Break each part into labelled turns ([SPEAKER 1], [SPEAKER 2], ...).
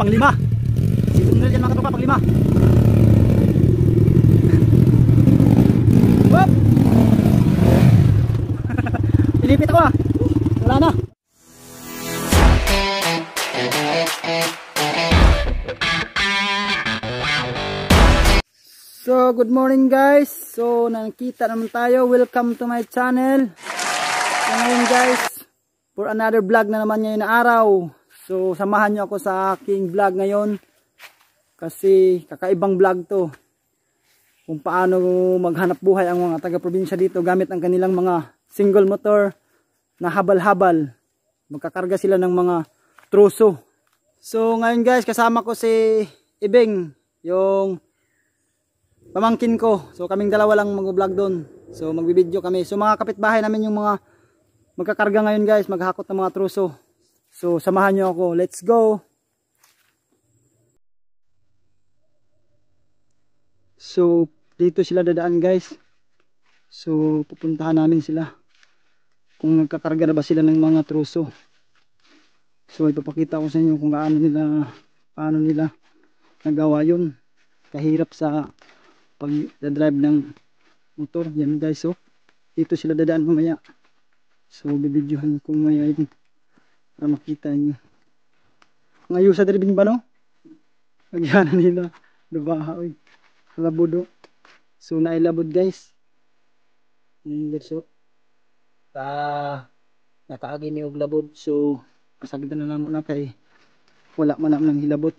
[SPEAKER 1] pang-5. Si Bunrel yan mga katropa, pang-5. Whoop! Pilipit ako ah. Wala na. So good morning guys. So nakita naman tayo. Welcome to my channel. So ngayon guys, for another vlog na naman ngayon na araw. So samahan nyo ako sa aking vlog ngayon. Kasi kakaibang vlog to. Kung paano maghanap buhay ang mga taga-probinsya dito gamit ang kanilang mga single motor na habal-habal. Magkakarga sila ng mga truso. So ngayon guys, kasama ko si Ibeng, yung pamangkin ko. So kaming dalawa lang mag-vlog doon. So magbibideo kami. So mga kapitbahay namin yung mga magkakarga ngayon guys, maghakot ng mga truso. So samahan nyo ako. Let's go! So dito sila dadaan guys. So pupuntahan namin sila. Kung nagkakarga na ba sila ng mga truso. So ipapakita ko sa inyo kung paano nila nagawa yun. Kahirap sa pag-drive ng motor. Yan guys, so dito sila dadaan mamaya. So bibidyohan ko mamaya yun para makita nyo. Ngayon sa driving ba no? Nagyanan nila dubaha oy. Labudo. So nailabod guys. Yan guys, so nakaagi ni og labod. So pasagdan na lang muna kay wala man lang hilabot.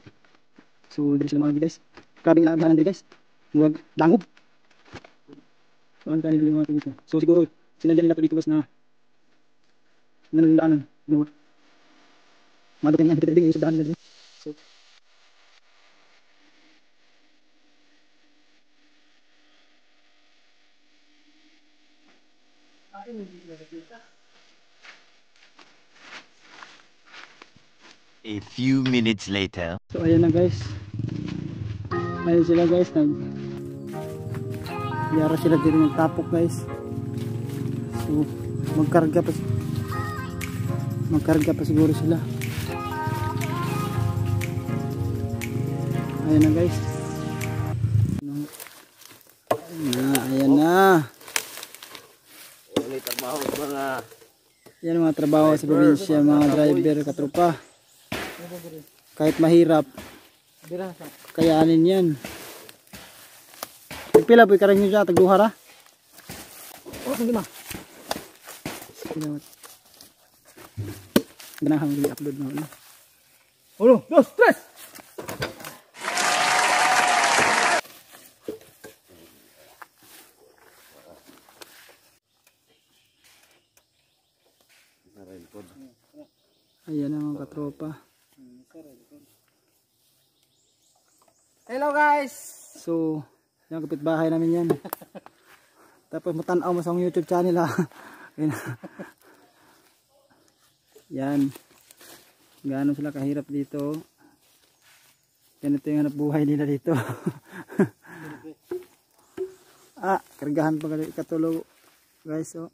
[SPEAKER 1] So dito sila mga guys. Grabe nga ang guys. Huwag dangob. So ang kanil yung mga dito. So siguro sinadyan nila dito guys na nalandaanan. No. Madukin nga dito yung daan nila. So
[SPEAKER 2] a few minutes later.
[SPEAKER 1] So ayan na guys. Ayun sila guys, yara sila dito ng tapok guys. So magkarga pa siguro sila. Ayan na guys. Ayan na. Yan mga trabaho sa probinsya, mga driver, katropa. Kahit mahirap, kayanin yan. Pila po ikarang nyo dyan, tagduhar ha? Oh, hindi ma. Ganahan mo i-upload na ulit. 1, 2, 3! Ayan na mga katropa. Hello guys! So, yung kapitbahay namin yan. Tapos matanaw mo sa YouTube channel ha. Yan. Gaano sila kahirap dito. Ganito yung hanap buhay nila dito. Kargahan pa katulog guys. Oh.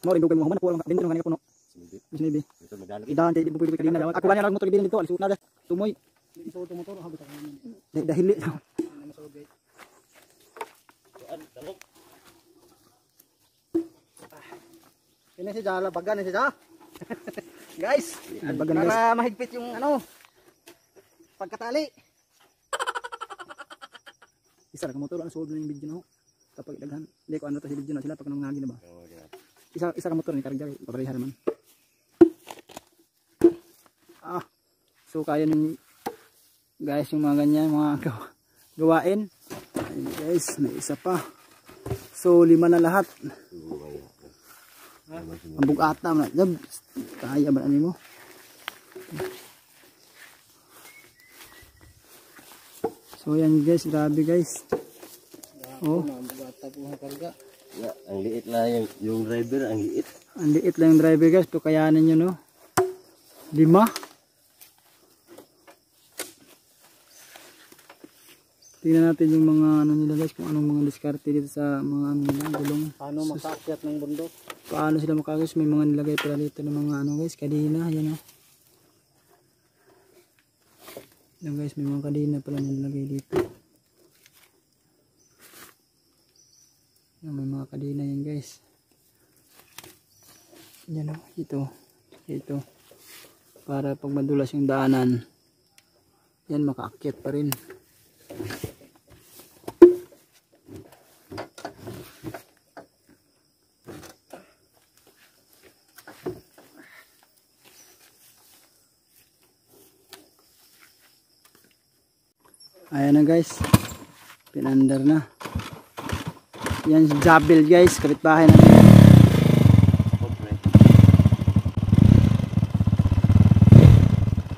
[SPEAKER 1] Mo rin dugan mo man po lang dentro ng kanila puno. Bisnibi. Idahan tayo di pwede kadina. Ako lang ang motor din dito, alis na tumoy. Ito motor habit ako. Dahil ini si Jala bagan ni si Jala. Guys, para mahigpit yung pagkatali. Isa ra ka motor ang solve na yung video no. Kapag daghan, di ko ano to si video na sila pag nangagi na ba. Isa ka motor ni karga pareha naman. So kaya nun guys yung mga ganyan mga gawain. Ayun guys, may isa pa. So 5 na lahat. Ang bugata na jab. Kaya ba ani mo? So yan guys, grabe guys. Oh, bugata po ang karga.
[SPEAKER 2] Ang liit lang yung driver, ang liit.
[SPEAKER 1] Ang liit lang yung driver guys, pero kayanin nyo no. 5. Tingnan natin yung mga ano nila guys, kung anong mga diskarte dito sa mga ano nila, gulong.
[SPEAKER 3] Paano makaakyat ng bundok?
[SPEAKER 1] Paano sila makakos? May mga nilagay pala dito ng mga ano guys, kadina. Ayan o. Ayan guys, may mga kadina pala nilagay dito. Ayan, may mga kadina yan guys. Ayan o, ito. Para pag madulas yung daanan, yan makaakyat pa rin. Ayan na guys, pinandar na. Yan si Jabel guys, kapitbahay natin.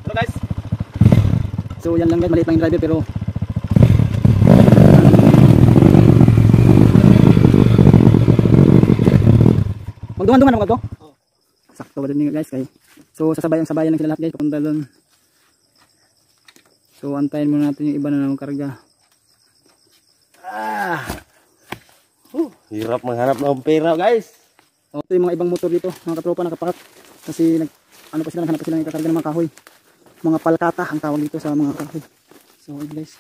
[SPEAKER 3] Hello guys.
[SPEAKER 1] So yan lang guys, maliit lang yung driver pero magdungan-dungan ako to? Oo. Sakto ba din guys kay. So sasabayan lang sila lahat guys papunta doon. So antayin muna natin yung iba na nakakarga.
[SPEAKER 2] Hirap menghanap ng pera guys.
[SPEAKER 1] So, ito yung mga ibang motor dito, mga katropa nakapakat. Kasi naghanap pa sila ng ikakarga ng mga kahoy. Mga palkata ang tawag dito sa mga kahoy. So guys.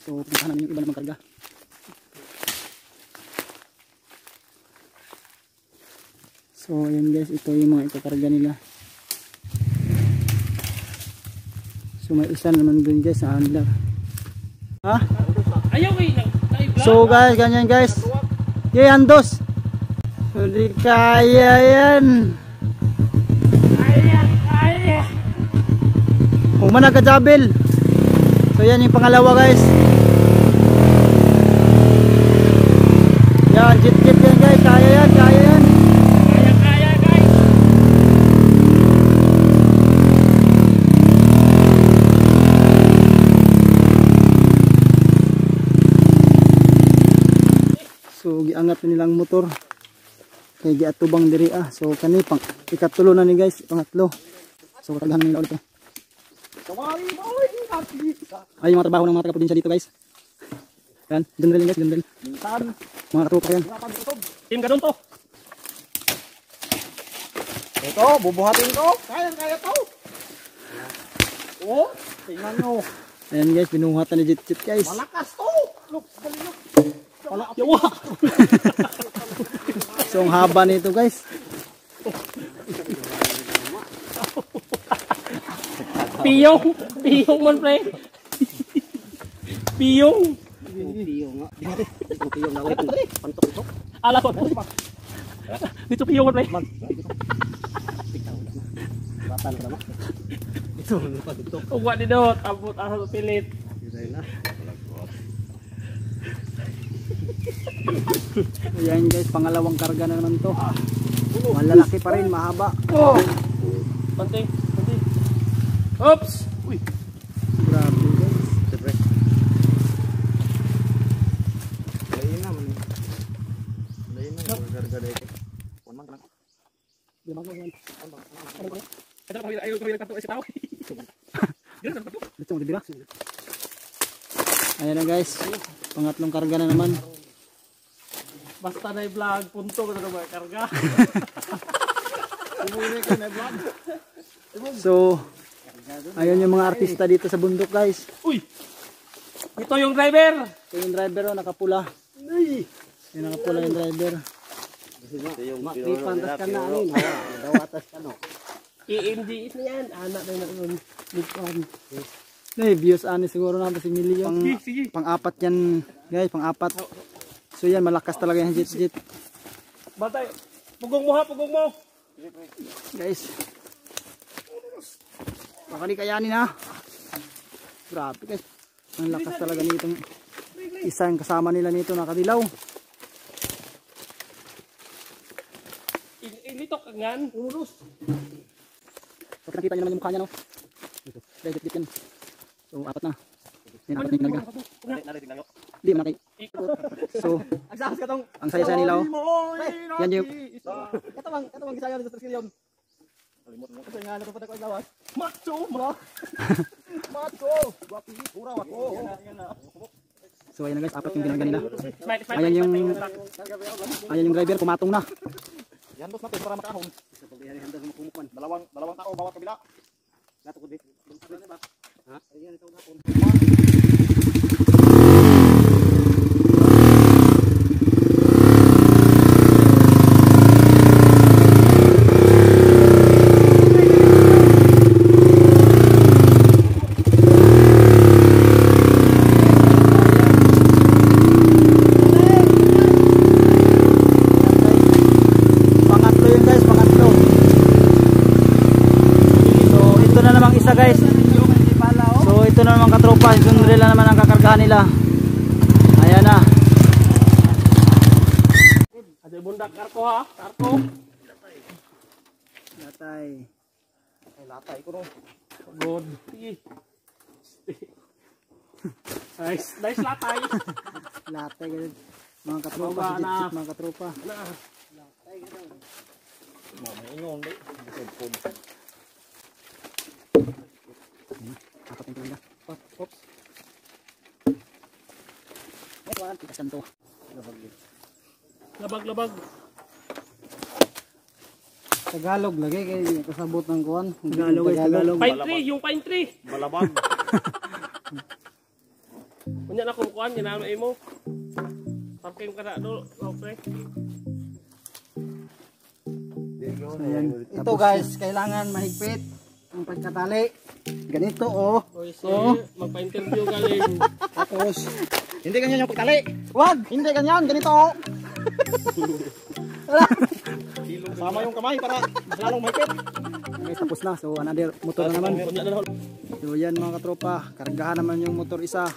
[SPEAKER 1] So puntahan namin yung iba na magkarga. So ayan guys, ito yung mga ikakarga nila. So may isa naman dun guys sa handler. Ha?
[SPEAKER 3] Ayaw
[SPEAKER 1] So guys, ganyan guys. Yan dos. Hindi kaya yan. Kaya. Humana ka Jabel. So yan yung pangalawa guys. Yan, jit yan guys. Kaya yan.
[SPEAKER 3] Kaya guys.
[SPEAKER 1] So giangat nilang motor kay giatubang diri so kani pang ikatulo na ni guys, pangatlo. So kargahan nila ulit ay yung mga trabaho ng mga taga-probinsya dito guys. Yan, general guys, general mga katropa yan.
[SPEAKER 3] Team ka doon to. Ito, bubuhatin ko. Kaya to. Oh, tingnan nyo.
[SPEAKER 1] Ayan guys, binuhatan ni Jit guys.
[SPEAKER 3] Malakas to. Look. Yawa.
[SPEAKER 1] So ang haba nito guys.
[SPEAKER 3] Piyong man pre. Piyong nga. Piyong na wala. Pantok ito. Ala ko. Dito piyong man pre. Bata na naman. Ito. Uwa di dot, abot asa pilit.
[SPEAKER 1] Ayan guys, pangalawang karga na naman to. Malalaki pa rin, mahaba.
[SPEAKER 3] Panting. Oops! Uy!
[SPEAKER 1] Grabe guys.
[SPEAKER 3] Siyempre. Lain na. Garga dito. Kuman ka na.
[SPEAKER 1] Di ba yan?
[SPEAKER 3] Ito na ayaw ko yung kanto sa tao.
[SPEAKER 1] Dito mo dibira. Ayan na guys. Pangatlong karga na naman.
[SPEAKER 3] Basta na i-vlog, punto ko na ba karga.
[SPEAKER 1] So, ayun yung mga artista dito sa bundok guys.
[SPEAKER 3] Uy! Ito yung driver!
[SPEAKER 1] Ito yung driver nakapula. Yung nakapula yung driver.
[SPEAKER 2] Matripantas ka na alin.
[SPEAKER 3] Dawatas ka no. I-MGS na yan. Anak na yun.
[SPEAKER 1] Views ani siguro natin si Milio. Pang-apat yan guys, pang-apat. So yan, malakas talaga yung Jit.
[SPEAKER 3] Batay, pugong mo ha, pugong mo.
[SPEAKER 1] Guys. Baka di kayanin ha. Grabe guys. Ang lakas talaga nitong isang kasama nila nito nakadilaw.
[SPEAKER 3] Ilitok kangan. Umulus.
[SPEAKER 1] So nakita nyo naman yung mukha niya no. Guys, Jit yan. So apat na. Yan, apat na yung nalaga. Hindi, malaki. So, ang saya-saya nila oh. Yan yung
[SPEAKER 3] Ito bang gisaya dito sa skilyon. Kasi nga nato pa ko lawas. Macho bro. Macho. Guwapi, pura ako.
[SPEAKER 1] So ayan na guys, apat yung ginagawa nila. Ayan yung driver, kumatong na.
[SPEAKER 2] Yan boss natin para makahon. Dalawang tao bawat kabila. Dato ko dito. Ha? Ayan ito gapon.
[SPEAKER 1] Guys, so ito na naman katropa, sundre lang naman ang kakargahan nila. Ayan na.
[SPEAKER 3] Ada bundak karko ha, karko.
[SPEAKER 1] Latay.
[SPEAKER 2] Latay ko no.
[SPEAKER 3] Good. Nice latay.
[SPEAKER 1] Latay ganun. Mga katropa, mga katropa.
[SPEAKER 3] Latay ganun.
[SPEAKER 2] May ingon di.
[SPEAKER 1] Apat yung pinila. Oops. Ewan, tikasan to.
[SPEAKER 3] Labag.
[SPEAKER 1] Tagalog lagi kay kasabot ng kuwan. Tagalog.
[SPEAKER 3] Pine tree, yung pine tree.
[SPEAKER 2] Balabag.
[SPEAKER 3] Kunya na kung kuwan, ginamit mo. Parking ka na doon, okay.
[SPEAKER 1] Ayan. Ito guys, kailangan mahigpit ang pagkatali. Ganito oh.
[SPEAKER 3] So, magpa-interview galing.
[SPEAKER 1] Tapos,
[SPEAKER 2] Hindi ganyan yung pagtali.
[SPEAKER 1] wag! Hindi ganyan, ganito oh.
[SPEAKER 2] Sama yung kamay para lalong mahigpit.
[SPEAKER 1] Okay, tapos na. So, another motor na naman. So, yan mga katropa. Kargahan naman yung motor isa.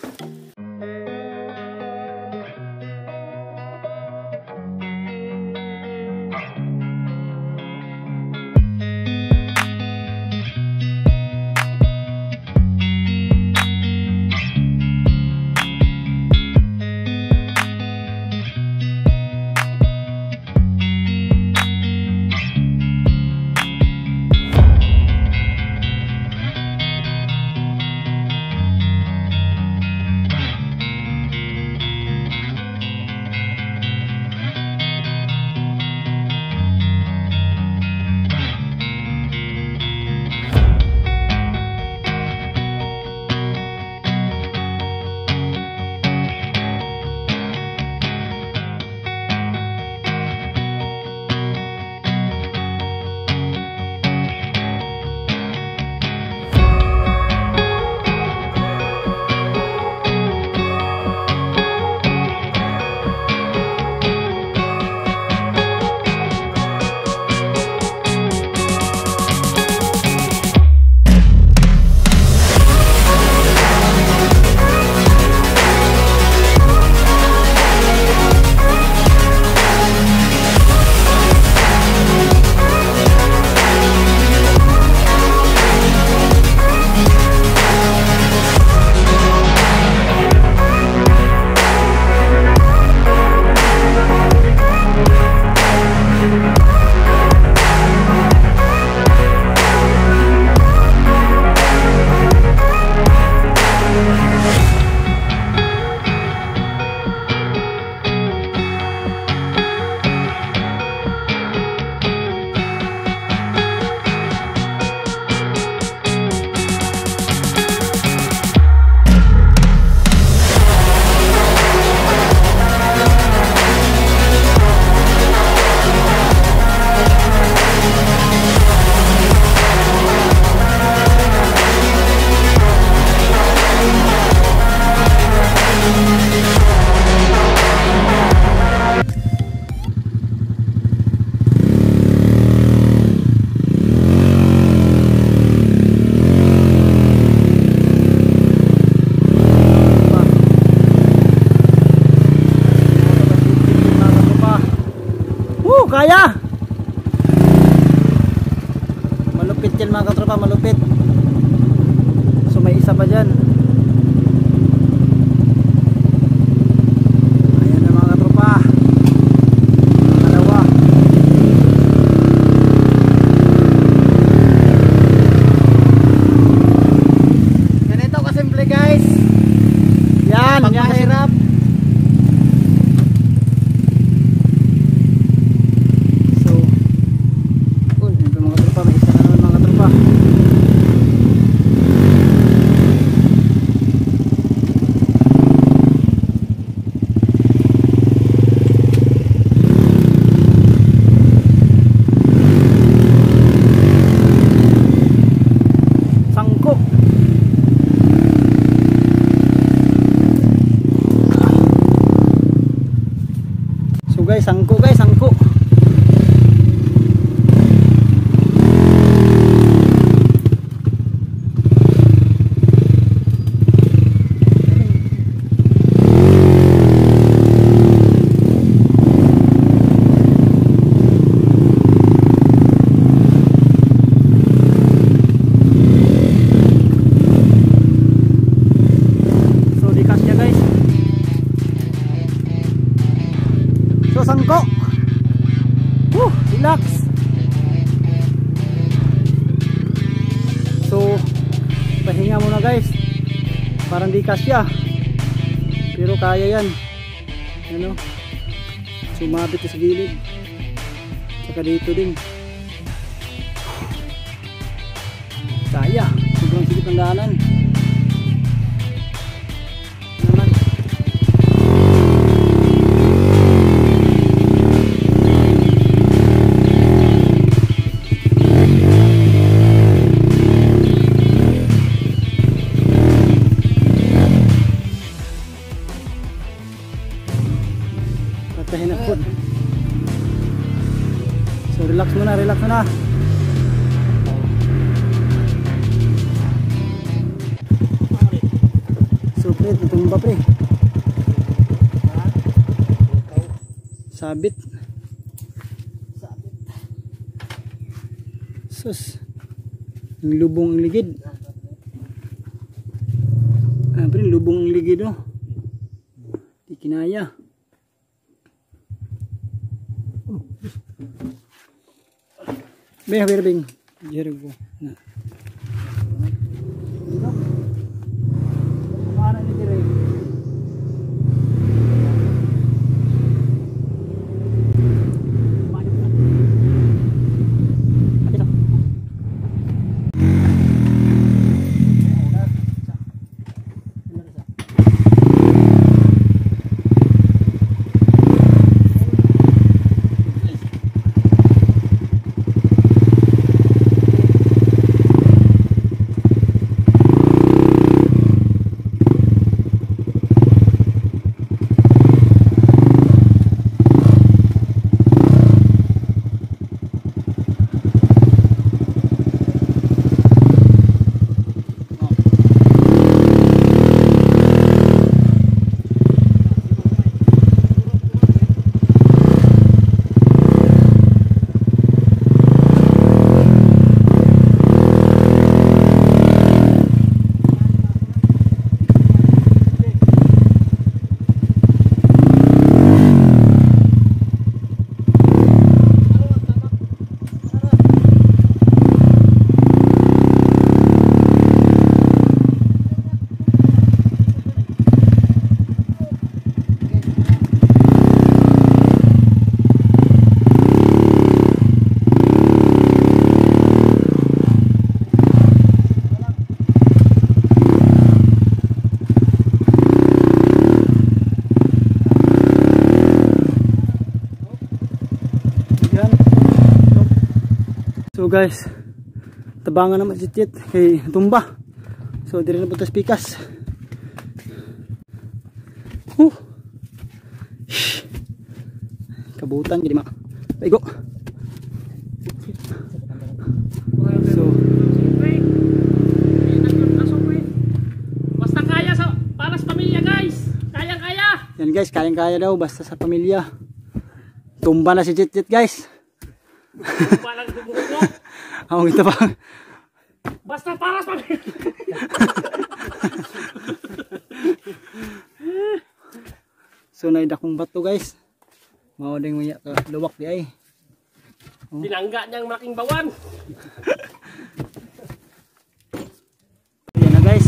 [SPEAKER 1] Kaya! Malupit yan mga katropa, malupit. So may isa pa dyan. Ayan na mga katropa. Dalawa. Ganito kasimple guys. Yan, kahirap. guys, sangko guys, sangko. Sangko. Relax. So, pahinga muna guys. Parang di kasya. Pero kaya yan. Ano? Sumabit sa gilid. Saka dito din. Kaya. Sobrang sikip ng daanan. So relax muna, relax muna. So pre, tutumba pre. Sabit. Sus. Ang lubong ang ligid. Pre, lubong ang ligid oh. Di kinaya. Bing, here we go. Na. Para ni dire. So guys, tabangan naman si Tit kay tumba. So dire na putas pikas. Kabutan gini mak. Paigo. So
[SPEAKER 3] basta kaya sa para sa pamilya guys. Kaya-kaya.
[SPEAKER 1] Yan guys, kayang-kaya daw basta sa pamilya. Tumba na si Tit guys.
[SPEAKER 3] Walang dumugo.
[SPEAKER 1] Ako kita pa.
[SPEAKER 3] Basta para sa pamilya.
[SPEAKER 1] So naidakong bato guys. Mao ding uya ka luwak di ay.
[SPEAKER 3] Tinangga niyang malaking bawan.
[SPEAKER 1] Yan na guys.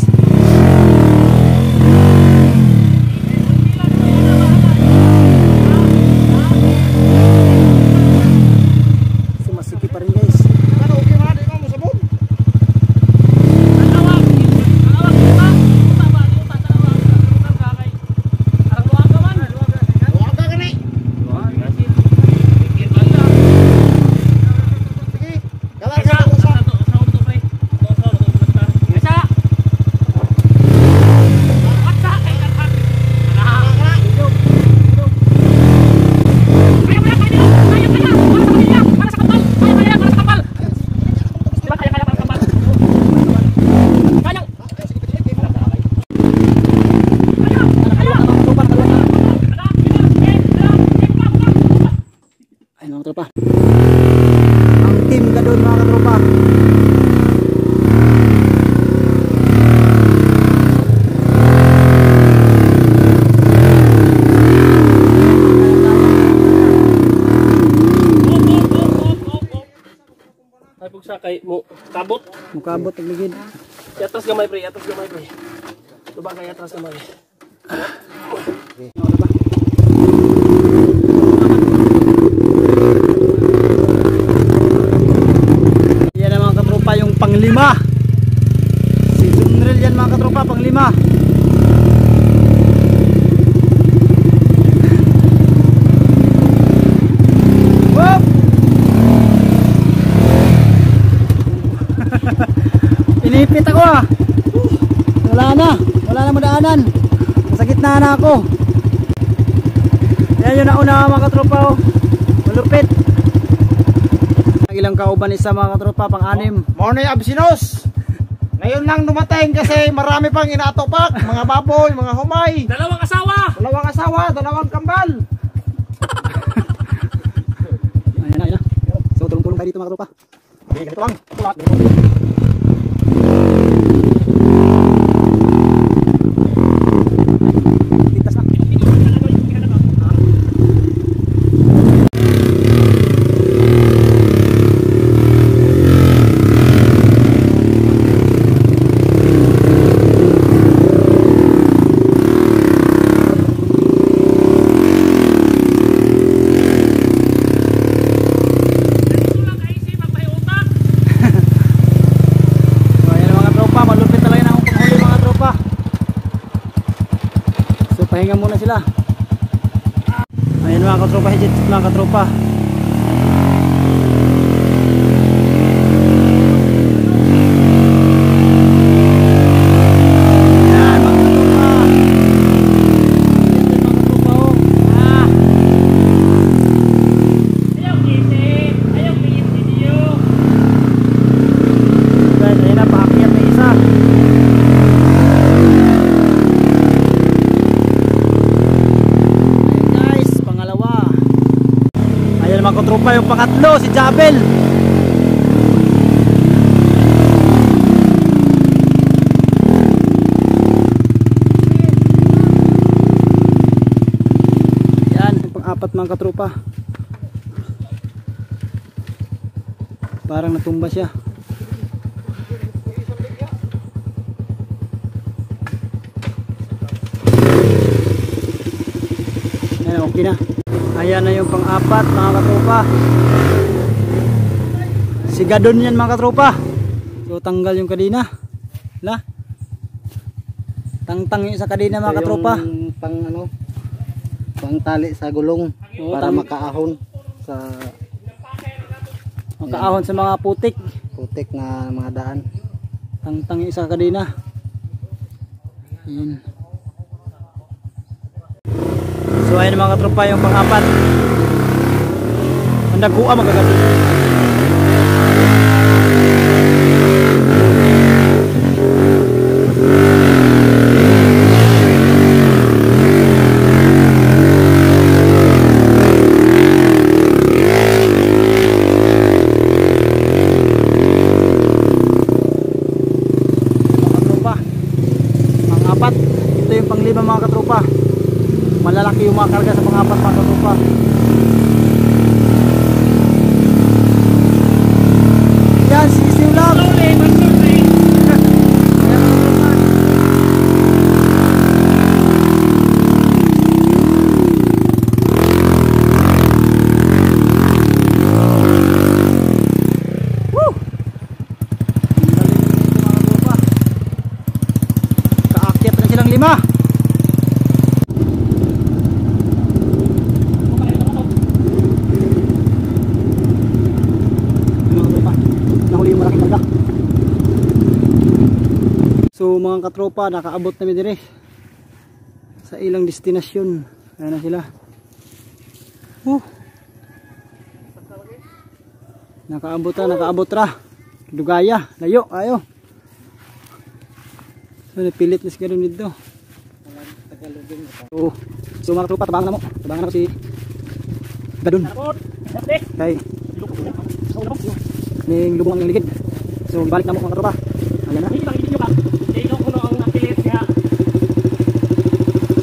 [SPEAKER 1] katropa. Ang team Gadon mga katropa.
[SPEAKER 3] Ay pugsa kay mo kabot.
[SPEAKER 1] Mukabot ang ligid.
[SPEAKER 3] Atas gamay pre, atas gamay pre. Tuba kay atas gamay.
[SPEAKER 1] Yan ang mga katropa yung panglima. Si Junril yan mga katropa, panglima. Whoop! Inipit ako ah. Wala na madaanan. Nasa gitna na ako. Yan yung nauna mga katropa oh. Malupit. Ang ilang kauban isa mga katropa, pang-anim.
[SPEAKER 2] Morning Absinos. Ngayon lang dumating kasi marami pang inatopak, mga baboy, mga humay.
[SPEAKER 3] Dalawang asawa,
[SPEAKER 2] dalawang kambal.
[SPEAKER 1] Ayan na. So tulong-tulong tayo dito mga katropa.
[SPEAKER 2] Okay, ganito lang. Tulat.
[SPEAKER 1] Ligtas na. Pahinga muna sila. Ayan mga katropa, higit mga katropa. Ayan mga katropa. Higit mga katropa oh.
[SPEAKER 3] Ayaw kisip video.
[SPEAKER 1] Guys, ayan na, paakyat na isa. Mga katropa yung pangatlo si Jabel. Yan yung pang-apat mga katropa. Parang natumba siya. Yan, okay na. Ayan na yung pang-apat mga katropa. Si Gadon yan mga katropa. So tanggal yung kadina. La. Tangtang yung isa kadina mga katropa.
[SPEAKER 2] Yung pang tali sa gulong para makaahon
[SPEAKER 1] sa mga putik
[SPEAKER 2] na mga daan.
[SPEAKER 1] Tangtang yung isa kadina. Ayan. So ayan mga katropa yung pang-apat. Ang nagkuha magagano. Mga katropa, pang-apat. Ito yung pang-lima mga katropa. Malalaki yung mga karga sa pang-apat mga katropa. Yan, sisiw lang. Woo! Kaakyat na silang 5. So mga katropa, nakaabot na dire sa ilang destinasyon. Ayan na sila. Nakaabot ra. Dugaya, layo, ayo. So napilit na si Gadon dito. So mga katropa, tabangan na mo. Tabangan na ko si gadun. Kay ning lubong ang ligid. So balik na mo mga katropa. Ayan na.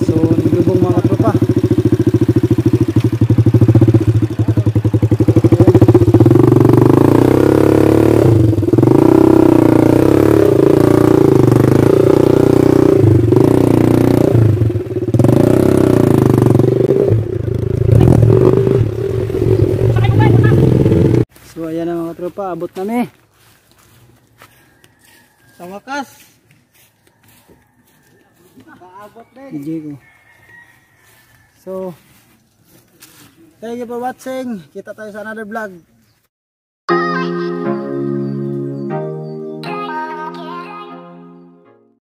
[SPEAKER 1] So ning lubong mga katropa. So ayan na mga tropa, abot kami.
[SPEAKER 2] Sa wakas. Kaabot din.
[SPEAKER 1] DJ ko. So thank you for watching. Kita tayo sa another vlog.